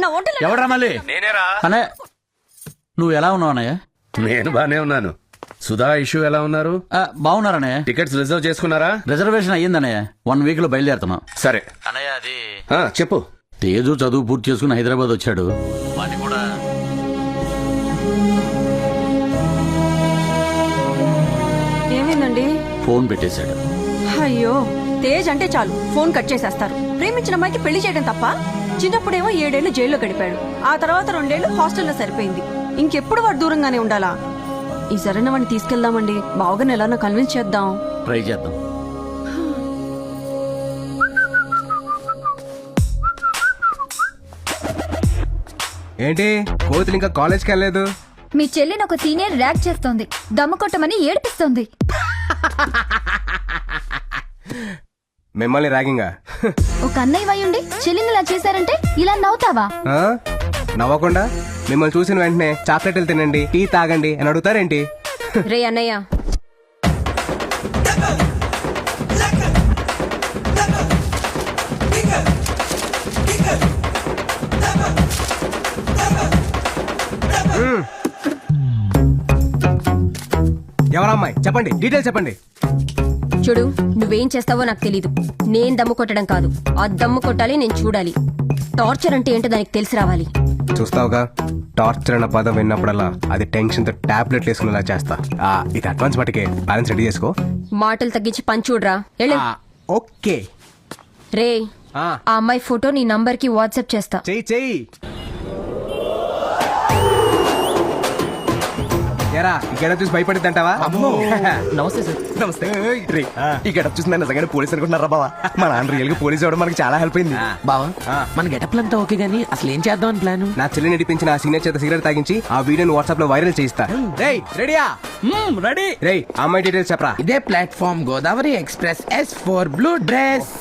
నా హోటల్ ఎవడ్రా మళ్ళీ? నేనేరా. అనే నువ్వు ఎలా ఉన్నావు అన్నయ్య? నేను బానే ఉన్నాను. సుధా ఇష్యూ ఎలా ఉన్నారు? బాగున్నారన్నయ్య. టికెట్స్ రిజర్వ్ చేసుకున్నారా? రిజర్వేషన్ అయ్యిందన్నయ్య. 1 వీక్ లో బయలుదేరుతున్నాం. సరే అన్నయ్య అది చెప్పు. తేజు చదువు పూర్తి చేసుకుని హైదరాబాద్ వచ్చాడు. వాడిని కూడా ఏమైందండి? ఫోన్ పెట్టేశాడు. అయ్యో, తేజ్ అంటే చాలు ఫోన్ కట్ చేసేస్తారు. ప్రేమించిన అమ్మాయికి పెళ్లి చేయడం తప్ప. చిన్నప్పుడేమో 7 ఏళ్లు జైల్లో గడిపాడు. ఆ తర్వాత 2 ఏళ్లు హాస్టల్లో సరిపోయింది. ఇంకెప్పుడు వాడు దూరంగానే ఉండాలా? ఈ సరైన వాడిని తీసుకెళ్దామండి. బావగారిని ఎలానో కన్విన్స్ చేద్దాం. ట్రై చేద్దాం. ఏంటి కోతులు ఇంకా కాలేజ్కి వెళ్ళలేదు? మీ చెల్లిని ఒక సీనియర్ ర్యాక్ చేస్తోంది. దమ్ము కొట్టమని ఏడిపిస్తోంది. మిమ్మల్ని ర్యాగింగా? ఒక అన్నయ్య వయ్యుండి చెల్లిని ఇలా చేశారంటే ఇలా నవ్వుతావా? నవ్వకుండా మిమ్మల్ని చూసిన వెంటనే చాక్లెట్లు తినండి, టీ తాగండి అని అడుగుతారేంటి? రే అన్నయ్య, ఎవరమ్మాయి చెప్పండి, డీటెయిల్స్ చెప్పండి. చూడు, నువ్వేం చేస్తావో నాకు తెలీదు. నేను దమ్ము కొట్టడం కాదు, ఆ దమ్ము కొట్టాలి, నేను చూడాలి. టార్చర్ అంటే ఏంటో దానికి తెలిసి రావాలి. చూస్తావుగా, టార్చర్ అన్న పదం విన్నప్పుడల్లా అది టెన్షన్ తో టాబ్లెట్లు వేసుకునేలా చేస్తా. ఇది అడ్వాన్స్ మటుకే, బ్యాలెన్స్ రెడీ చేసుకో. మాటలు తగ్గించి పని చూడరా. ఓకే. రే, ఆ అమ్మాయి ఫోటో నీ నంబర్ కి వాట్సాప్ చేస్తా. చెయ్యి. ఎరా ఇక్కడ చూసి భయపడిద్ది అంటావా? నమస్తే సార్. నమస్తే. ఇక్కడ చూసి నన్ను నిజంగానే పోలీస్ అనుకుంటున్నారా బావా? మా నాన్న రియల్ గా పోలీస్ అవడం మనకి చాలా హెల్ప్ అయింది బావా. మన గెటప్ అంతా ఓకే గానీ అసలు ఏం చేద్దాం అని ప్లాన్? నా చెల్లి నడిపించిన ఆ సీనియర్ చేత సిగరెట్ తాగించి ఆ వీడియోని వాట్సాప్ లో వైరల్ చేయిస్తా. రెడీయా? రెడీ. రేయ్, అమ్మాయి డీటెయిల్స్ చెప్పరా. ఇదే platform Godavari express S4 blue dress.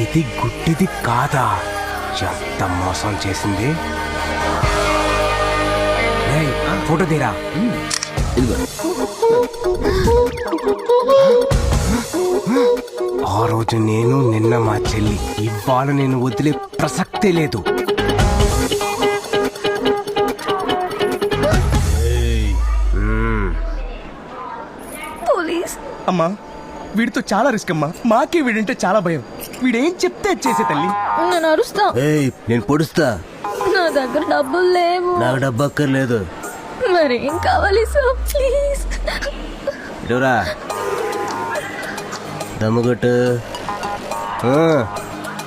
ఇది గుడ్డిది కాదా? ఎంత మోసం చేసింది. రేయ్, ఫోటో తీరా. ఆ రోజు నేను, నిన్న మా చెల్లి, ఇవాళ నేను వదిలే ప్రసక్తే లేదు. పోలీస్ అమ్మా, వీడితో చాలా రిస్క్ అమ్మా. మాకే వీడంటే చాలా భయం. వీడేం చెప్తే చేసే తల్లి. నేను అరుస్తా. నేను పొడుస్తా. నా దగ్గర డబ్బులు లేవు. నాకు డబ్బు అక్కర్లేదు. మరేం కావాలి సార్, ప్లీజ్. ఇటురా, దమ్ముగొట్టు.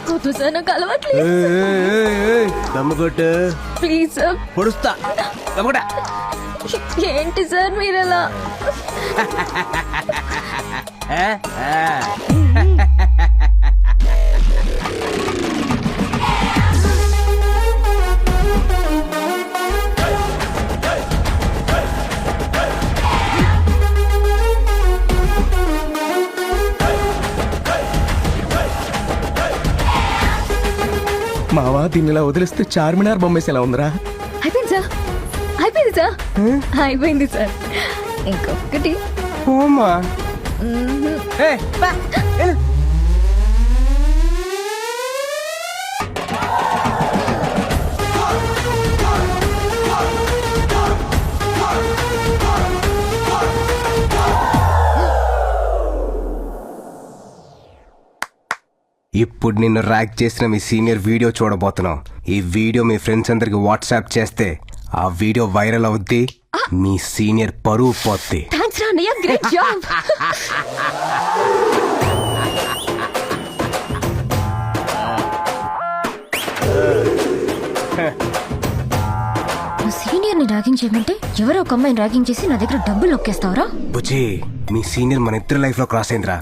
కొద్దు సార్, నాకు అలవాట్లేదు. దమ్ముగొట్టు. Please sir. పొడుస్తా. దమ్ముగొట్ట. ఏంటి సార్ మీరు ఎలా? మావా, దీన్ని ఇలా వదిలేస్తే చార్మినార్ బొమ్మేసి ఎలా ఉందిరా? అయిపోయింది సార్, అయిపోయింది సార్, అయిపోయింది సార్. ఇంకొకటి. ఓమా. ఇప్పుడు నిన్ను ర్యాక్ చేసిన మీ సీనియర్ వీడియో చూడబోతున్నాం. ఈ వీడియో మీ ఫ్రెండ్స్ అందరికి వాట్సాప్ చేస్తే ఆ వీడియో వైరల్ అవుద్ది. మీ సీనియర్ పరువు పోద్ది. థాంక్స్ రా అన్నయ్య, గ్రేట్ జాబ్. సీనియర్ ని ర్యాగింగ్ చేయమంటే ఎవరో ఒక అమ్మాయిని ర్యాగింగ్ చేసి నా దగ్గర డబ్బులు నొక్కేస్తావరా? బుజ్జి, మీ సీనియర్ మన ఇద్దరు లైఫ్ లో క్రాస్ అయిందిరా.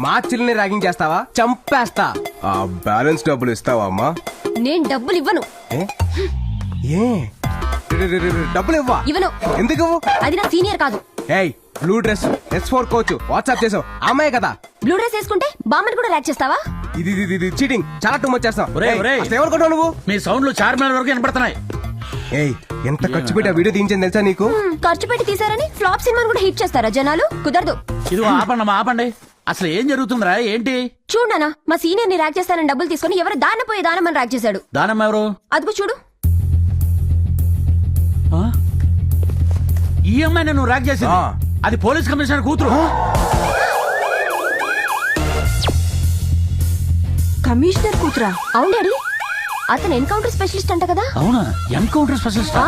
మా చెల్లిని ర్యాగింగ్ చేస్తావా? చంపేస్తా. ఆ బ్యాలెన్స్ డబ్బులు ఇస్తావా అమ్మా? నేను డబ్బులు ఇవ్వను. డబ్బులు ఇవ్వా? ఇవ్వను. ఎందుకు? అది నా సీనియర్ కాదు. ఏయ్, blue dress S4 coach WhatsApp చేసావు, అమ్మాయి కదా? బ్లూ డ్రెస్ వేసుకుంటే బామ్మని కూడా ర్యాక్ చేస్తావా? ఇది చీటింగ్. చాలా టూ మచ్ చేస్తావు. ఒరేయ్, ఒరేయ్. ఏమనుకుంటావు నువ్వు? మీ సౌండ్లు చార్మినార్ వరకు వినపడుతున్నాయి. ఏయ్ ఎంత ఖర్చు పెట్టి ఆ వీడియో తీయించింది తెలుసా నీకు? ఖర్చు పెట్టి తీసారని ఫ్లాప్ సినిమాను కూడా హిట్ చేస్తారా జనాలు? కుదరదు. ఇదిగో ఆపండి అసలు ఏం జరుగుతుందిరా ఏంటి? చూడనా మా సీనియర్ ని ర్యాక్ చేస్తానని డబ్బులు తీసుకుని ఎవరు దానపోయే దానమని ర్యాక్ చేశాడు. దానమ్మ ఎవరు? అదిగో చూడు. ఆ? ఈ అమ్మాయిని నువ్వు ర్యాక్ చేసింది? ఆ. అది పోలీస్ కమిషనర్ కూతురు. కమిషనర్ కూతురా? అవును డాడీ, అతను ఎన్కౌంటర్ స్పెషలిస్ట్ అంట కదా. అవునా? Encounter specialist? ఆ,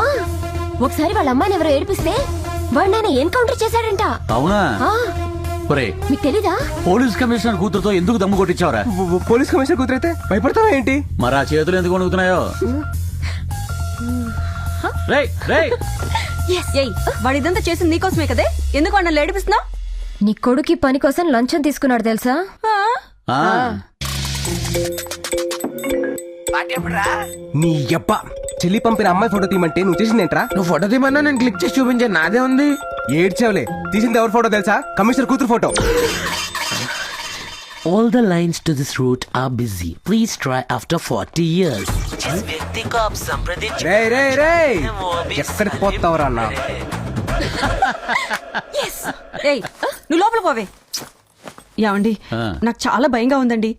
ఒకసారి వాళ్ళ అమ్మాయిని ఎవరో ఏడిపిస్తే వాడు నాన్న ఎన్కౌంటర్ చేశాడంట. అవునా? ఆ, ఒరే, మీకు తెలీదా? పోలీస్ కమిషనర్ కూతురుతో ఎందుకు దమ్ము కొట్టించావురా? పోలీస్ కమిషనర్ కూతురైతే భయపడతావా ఏంటి? మరి ఆ చేతులు ఎందుకు వణుకుతున్నాయో? రేయ్ రేయ్, ఏయ్ వాడిదంతా చేసింది నీకోసమే కదే, ఎందుకు అన్న ఏడిపిస్తున్నావు? నీ కొడుకి పని కోసం లంచం తీసుకున్నాడు తెలుసా? ఆ, నీ యబ్బ చెల్లి పంపిన అమ్మాయి ఫోటో తీయమంటే నువ్వు చేసిందేంట్రా? నువ్వు ఫోటో తీమన్నా నేను క్లిక్ చేసి చూపించాను, నాదే ఉంది. ఏడ్చావులే. తీసింది ఎవరి ఫోటో తెలుసా? కమిషనర్ కూతురు photo. All the lines to this route are busy. Please try after 40 years. जिस व्यक्ति को आप संप्रदित రే రే రే ఎక్కడికి పోతావురా అన్న? ఏయ్ నువ్వు లోపల పోవే. ఏమండి ఆ. నాకు చాలా భయంగా ఉందండి.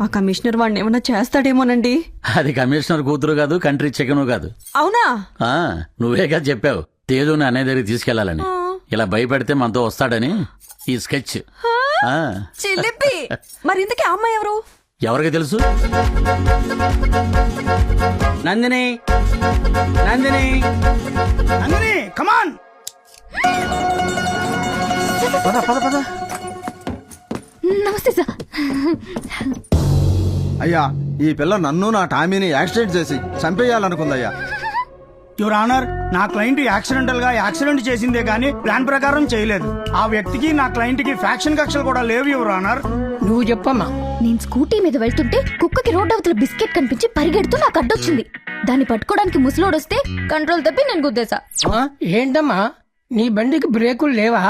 ఆ కమిషనర్ వాడిని ఏమన్నా చేస్తాడేమోనండి. అది కమిషనర్ కూతురు కాదు, కంట్రీ చికెను కాదు. అవునా? ఆ, నువ్వేగా చెప్పావు తేజుని అనే దగ్గరికి తీసుకెళ్లాలని. ఇలా భయపెడితే మనతో వస్తాడని ఈ స్కెచ్. ఆ, చిలిపి. మరి ఇంతకీ ఆ అమ్మాయి ఎవరు? ఎవరికి తెలుసు? నందిని నందిని నందిని కమాన్. పద పద పద. నమస్తే సార్. అయ్యా ఈ పిల్ల నన్ను నా టామీని యాక్సిడెంట్ చేసి చంపేయాలనుకుందయ్యా. యువర్ ఆనర్, నా క్లయింట్ యాక్సిడెంటల్ గా యాక్సిడెంట్ చేసిందే గానీ ప్లాన్ ప్రకారం చేయలేదు. ఆ వ్యక్తికి నా క్లయింట్ కి ఫ్యాక్షన్ కక్షలు కూడా లేవు యువర్ ఆనర్. నువ్వు చెప్పమ్మా. నేను స్కూటీ మీద వెళ్తుంటే కుక్కకి రోడ్ అవతల బిస్కెట్ కనిపించి పరిగెడుతూ నాకు అడ్డొచ్చింది. దాన్ని పట్టుకోవడానికి ముసలోడొస్తే కంట్రోల్ తప్పి నేను గుద్దేశా. ఏంటమ్మా నీ బండికి బ్రేకులు లేవా?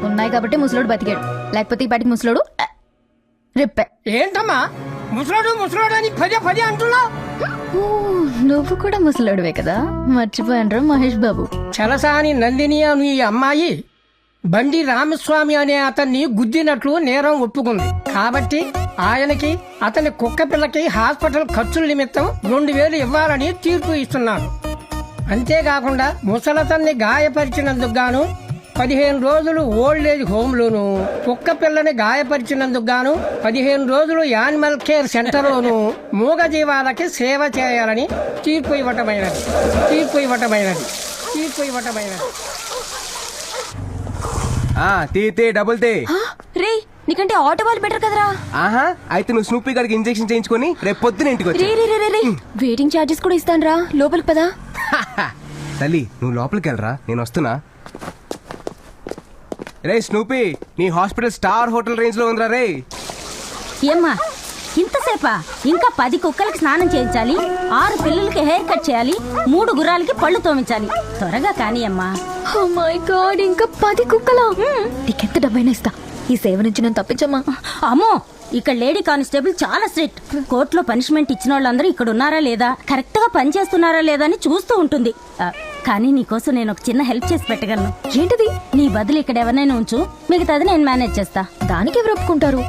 ఉన్నాయి కాబట్టి ముసలోడు బతికాడు, లేకపోతే ఈ పాటికి ముసలోడు రిప్పే. ఏంటమ్మా ముసలాడు ముసలాడు అని పదే పదే అంటున్నావు? నువ్వు కూడా ముసలోడువే కదా, మర్చిపోయాను మహేష్ బాబు. చలసాని నందిని అని ఈ అమ్మాయి బండి రామస్వామి అనే అతన్ని గుద్దినట్లు నేరం ఒప్పుకుంది. కాబట్టి ఆయనకి అతని కుక్క పిల్లకి హాస్పిటల్ ఖర్చుల నిమిత్తం 2000 ఇవ్వాలని తీర్పు ఇస్తున్నారు. అంతేకాకుండా ముసలతన్ని గాయపరిచినందుకు గాను 15 రోజులు ఓల్డ్ ఏజ్ హోమ్ లోను, కుక్క పిల్లని గాయపరిచినందుకు గాను 15 రోజులు యానిమల్ కేర్ సెంటర్ లోను మూగ జీవాలకి సేవ చేయాలని తీర్పు ఇవ్వటమైనది. తీ డబుల్ తే. రే నీకంటే ఆటో వాళ్ళు బెటర్ కదరా. ఆహా, అయితే నువ్వు స్నూపీ గారికి ఇంజెక్షన్ చేయించుకొని రేపు పొద్దున ఇంటికి వచ్చి. రే వెయిటింగ్ ఛార్జెస్ కూడా ఇస్తాను రా, లోపలికి పదా. తల్లి నువ్వు లోపలికి వెళ్ళరా, నేను వస్తున్నా. రే స్నూపీ, నీ హాస్పిటల్ స్టార్ హోటల్ రేంజ్ లో ఉందిరా రే. ఏమ్మా ఇంతసేపా? ఇంకా 10 కుక్కలకి స్నానం చేయించాలి, 6 పిల్లలకి హెయిర్ కట్ చేయాలి, 3 గుర్రాలకి పళ్ళు తోమించాలి. త్వరగా కానీ అమ్మా. ఓ మై గాడ్, ఇంకా 10 కుక్కలా? నీకెంత డబ్బైనా ఇస్తా, ఈ సేవ నుంచి నేను తప్పించమ్మా. అమ్మో, ఇక్కడ లేడీ కానిస్టేబుల్ చాలా స్ట్రిక్ట్. కోర్టులో పనిష్మెంట్ ఇచ్చిన వాళ్ళందరూ ఇక్కడ ఉన్నారా లేదా, కరెక్ట్ గా పని చేస్తున్నారా లేదా అని చూస్తూ ఉంటుంది. కానీ నీకోసం నేను ఒక చిన్న హెల్ప్ చేసి పెట్టగలను. ఏంటిది? నీ బదులు ఇక్కడ ఎవరినైనా ఉంచు, మిగతాది నేను మేనేజ్ చేస్తా. దానికి ఎవరు ఒప్పుకుంటారు?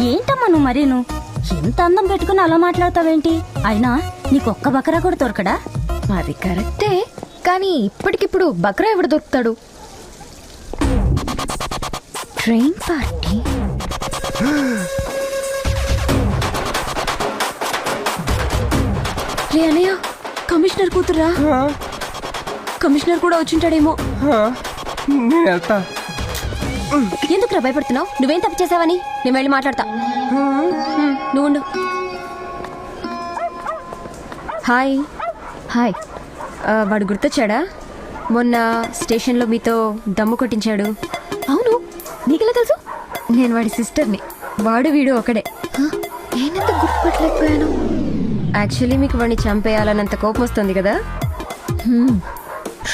ఏంటమ్మా నువ్వు మరీను ఎంత అందం పెట్టుకుని అలా మాట్లాడతావేంటి? అయినా నీకు ఒక్క బకరా కూడా దొరకడా? అది కరెక్టే, కానీ ఇప్పటికిప్పుడు బక్రా ఎవడు దొరుకుతాడు? Train party. రే అన్నయ్య, కమిషనర్ కూతురా? కమిషనర్ కూడా వచ్చింటాడేమో. నేను వెళ్తా. ఎందుకురా భయపడుతున్నావు? నువ్వేం తప్పు చేసావని? నేను వెళ్ళి మాట్లాడతా. నువ్వు హాయ్ హాయ్. వాడు గుర్తొచ్చాడా? మొన్న స్టేషన్లో మీతో దమ్ము కొట్టించాడు. అవును, నీకెలా తెలుసు? నేను వాడి సిస్టర్ని. వాడు వీడు ఒకడే. నేనెంత గుర్తుపట్టలేకపోయాను. యాక్చువల్లీ మీకు వాడిని చంపేయాలన్నంత కోపం వస్తుంది కదా.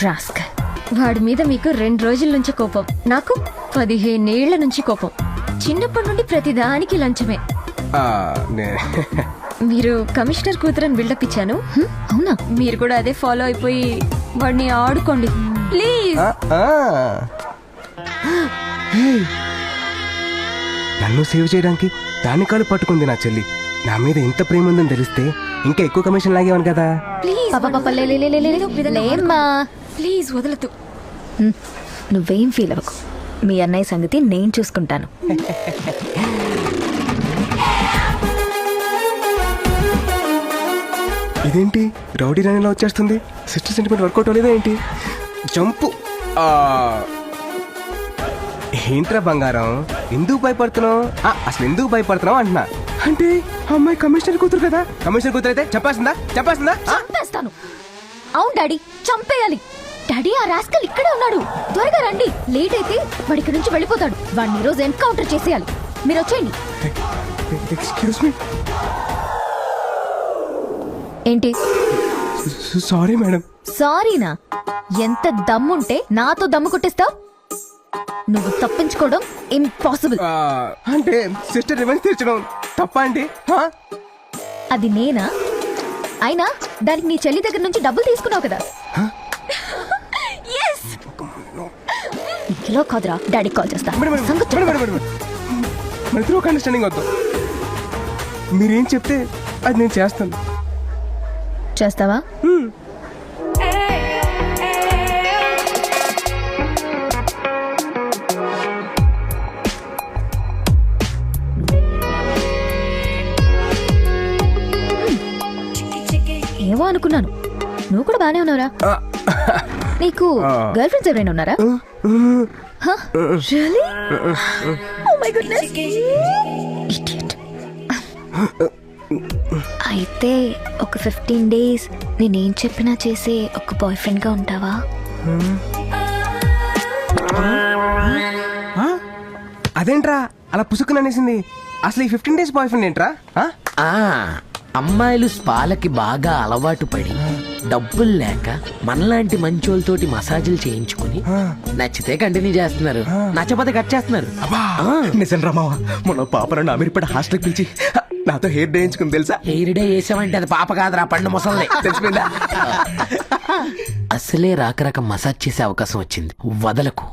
రాస్కల్. వాడి మీద మీకు 2 రోజుల నుంచి కోపం, నాకు 15 ఏళ్ల నుంచి కోపం. చిన్నప్పటి నుండి ప్రతిదానికి లంచమే. మీరు కమిషనర్ కూతురని బిల్డప్ ఇచ్చాను. అవునా? మీరు కూడా అదే ఫాలో అయిపోయి వాడిని ఆడుకోండి ప్లీజ్. నన్ను సేవ్ చేయడానికి దాని కాలు పట్టుకుంది నా చెల్లి. నా మీద ఇంత ప్రేమ ఉందని తెలిస్తే ఇంకా ఎక్కువ కమిషన్ లాగేవాను కదా. ప్లీజ్ వదలదు. నువ్వేం ఫీల్ అవ్వకు, మీ అన్నయ్య సంగతి నేను చూసుకుంటాను. ఇదేంటి రౌడీ రాణిలా వచ్చేస్తుంది? సిస్టర్ సెంటిమెంట్ వర్కౌట్ అవ్వలేదా ఏంటి? జంపు. ఏంట్రా బంగారం, ఎందుకు భయపడుతున్నావు? అసలు ఎందుకు భయపడుతున్నావు అంటున్నా. అంటే అమ్మాయి కమిషనర్ కూతురు కదా. కమిషనర్ కూతురు అయితే చెప్పాల్సిందా? చంపేస్తాను. అవును డాడీ, చంపేయాలి. డాడీ, ఆ రాస్కల్ ఇక్కడే ఉన్నాడు, త్వరగా రండి. లేట్ అయితే వాడి ఇక్కడి నుంచి వెళ్ళిపోతాడు. వాడిని ఈ రోజు ఎన్కౌంటర్ చేసేయాలి. మీరు వచ్చేయండి. Excuse me. ఏంటి సారీ మేడం. సారీనా? ఎంత దమ్ముంటే నాతో దమ్ము కొట్టిస్తావు? నువ్వు తప్పించుకోవడం ఇంపాసిబుల్. అంటే సిస్టర్ రివెంజ్ తీర్చడం తప్ప అండి? అది నేనా? అయినా దానికి నీ చెల్లి దగ్గర నుంచి డబ్బులు తీసుకున్నావు కదా. ఇలా కాదురా, డాడీకి కాల్ చేస్తా. అండర్స్టాండింగ్ వద్దు. మీరేం చెప్తే అది నేను చేస్తాను. చేస్తావా? ఏమో అనుకున్నాను. నువ్వు కూడా బానే ఉన్నావురా. నీకు గర్ల్ ఫ్రెండ్స్ ఎవరైనా ఉన్నారా? అయితే ఒక 15 days నేనేం చెప్పినా చేసే ఒక బాయ్ ఫ్రెండ్ గా ఉంటావా? అదేంట్రా అలా పుసుకుని అనేసింది? అసలు ఈ 15 days బాయ్ ఫ్రెండ్ ఏంట్రా? అమ్మాయిలు స్పాలకి బాగా అలవాటు పడి డబ్బులు లేక మనలాంటి మంచోళ్ళతోటి మసాజులు చేయించుకుని నచ్చితే కంటిన్యూ చేస్తున్నారు, నచ్చపోతే కట్ చేస్తున్నారు. నిజం రామావా, మన పాపలను అమీర్పేట హాస్టల్కి పిలిచి నాతో హెయిర్ డే వేయించుకుని తెలుసా? హెయిర్ డే వేసామంటే అది పాప కాదురా, పండు ముసలి. తెలిసిపోయిందా? అసలే రాక మసాజ్ చేసే అవకాశం వచ్చింది, వదలకు.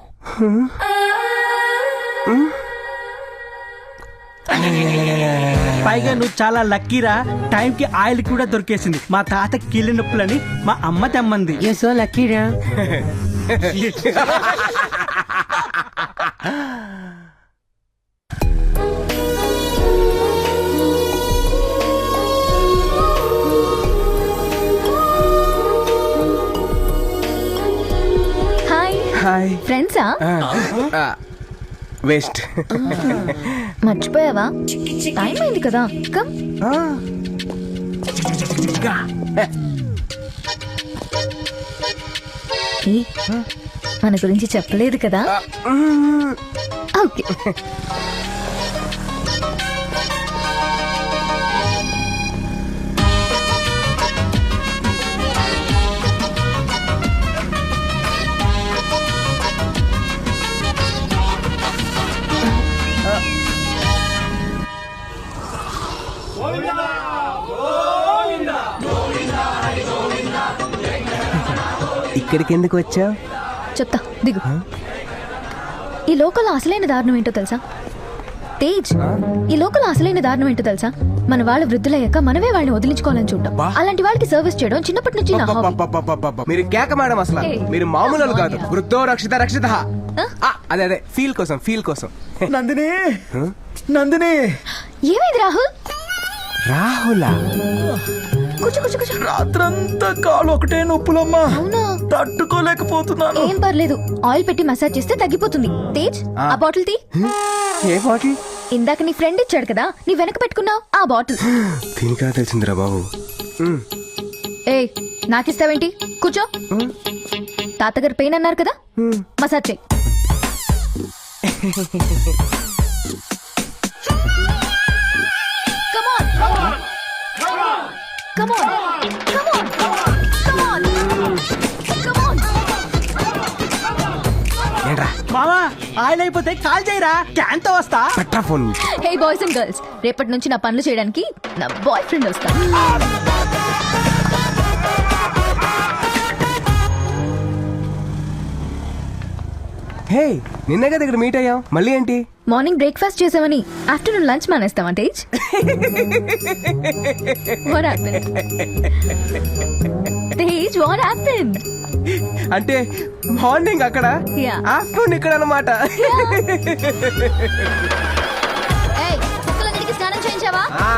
పైగా నువ్వు చాలా లక్కీరా, టైంకి ఆయిల్ కూడా దొరికేసింది. మా తాత కీళ్ళ నొప్పులని మా అమ్మ తెమ్మంది. సో లక్కీరా. హాయ్. ఫ్రెండ్సా? వేస్ట్. మర్చిపోయావా? టైం అయింది కదా. కమ్. మన గురించి చెప్పలేదు కదా. ఓకే. ఇక్కడికి ఎందుకు వచ్చావు? చెప్తా, దిగు. ఈ లోకల్లో అసలైన దారుణం ఏంటో తెలుసా తేజ్? ఈ లోకల్లో అసలైన దారుణం ఏంటో తెలుసా? మన వాళ్ళు వృద్ధులయ్యాక మనమే వాళ్ళని వదిలించుకోవాలని చూడటం. అలాంటి వాళ్ళకి సర్వీస్ చేయడం చిన్నప్పటి నుంచి నా హాబీ. మీరు కేక మేడం, అసలు మీరు మామూలు కాదు. వృద్ధో రక్షిత రక్షిత. అదే అదే ఫీల్ కోసం. నందిని, నందిని. ఏమైంది రాహుల్? రాహులా? కూర్చో. రాత్రంతా కాలు ఒకటే నొప్పులమ్మా. అవునా? తట్టుకోలేకపోతున్నాను. ఏం పర్లేదు, ఆయిల్ పెట్టి మసాజ్ చేస్తే తగ్గిపోతుంది. తేజ్, ఆ బాటిల్ తీ. ఏ బాటిల్? ఇందాక నీ ఫ్రెండ్ ఇచ్చాడు కదా, నీ వెనక పెట్టుకున్నావు ఆ బాటిల్. దీనికా తెలిసిందిరా బాబు. ఏ నాకిస్తావేంటి? కూర్చో. తాతగారు పెయిన్ అన్నారు కదా, మసాజ్ చేయి. మామా, ఆయిల్ అయిపోతే కాల్ చేయరా, క్యాన్ తో వస్తా. హే బాయ్స్ అండ్ గర్ల్స్, రేపటి నుంచి నా పనులు చేయడానికి నా బాయ్ ఫ్రెండ్ వస్తాడు. హే నిన్నే కదా ఇక్కడ మీట్ అయ్యాం మళ్ళీ ఏంటి? మార్నింగ్ బ్రేక్ఫాస్ట్ చేసామని ఆఫ్టర్నూన్ లంచ్ మానేస్తావా Tej? What happened? Tej, what happened? అంటే మార్నింగ్ అక్కడ Yeah. ఆఫ్టర్నూన్ ఇక్కడ అన్నమాట. ఏయ్, కుక్కలన్నిటికీ స్నానం చేయించావా? ఆ,